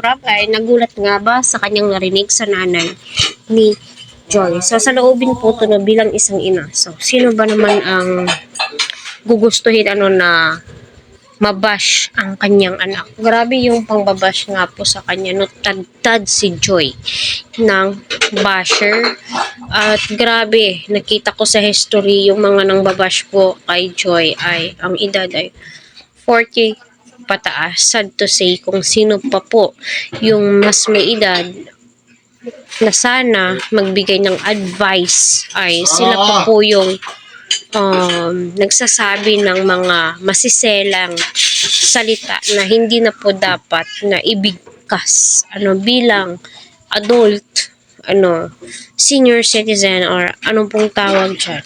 Prab ay nagulat nga ba sa kanyang narinig sa nanay ni Joy. So sa loobin po ito no, bilang isang ina. So sino ba naman ang gugustuhin na mabash ang kanyang anak? Grabe yung pangbabash nga po sa kanya. No, tad si Joy ng basher. At grabe, nakita ko sa history yung mga nang babash po kay Joy ay ang edad ay 40 pataas. Sad to say kung sino pa po yung mas may edad na sana magbigay ng advice ay sila pa po yung nagsasabi ng mga masiselang salita na hindi na po dapat na ibigkas bilang adult, senior citizen or anong pong tawag dyan.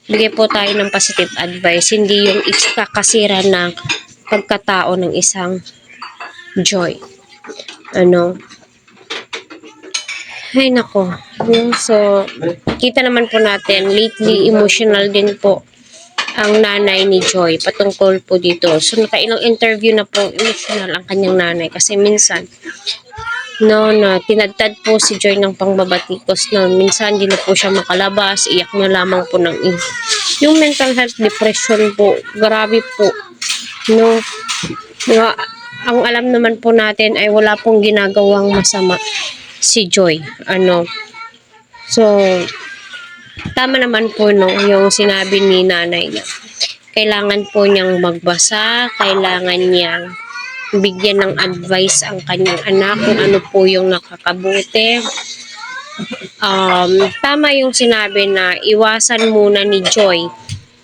Bigay po tayo ng positive advice, hindi yung ikakasira ng pagkatao ng isang Joy. Ay nako. So, kita naman po natin, lately emotional din po ang nanay ni Joy patungkol po dito. So, nakailang interview na po emotional ang kanyang nanay kasi minsan, na tinadtad po si Joy ng pangbabatikos na minsan hindi na po siya makalabas, iyak na lamang po ng yung mental health depression po, grabe po. Ang alam naman po natin ay wala pong ginagawang masama si Joy. So, tama naman po yung sinabi ni nanay niya. Kailangan po niyang magbasa, kailangan niyang bigyan ng advice ang kanyang anak kung ano po yung nakakabuti. Tama yung sinabi na iwasan muna ni Joy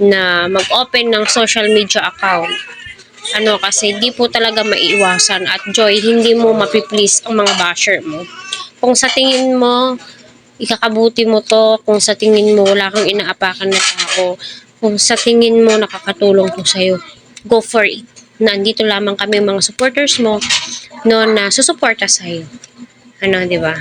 na mag-open ng social media account. Kasi di po talaga maiiwasan at Joy, hindi mo mapiplease ang mga basher mo. Kung sa tingin mo, ikakabuti mo to, kung sa tingin mo wala kang inaapakan na tao, kung sa tingin mo nakakatulong to sa'yo, go for it. Nandito lamang kami mga supporters mo na susuporta sa'yo. Di ba?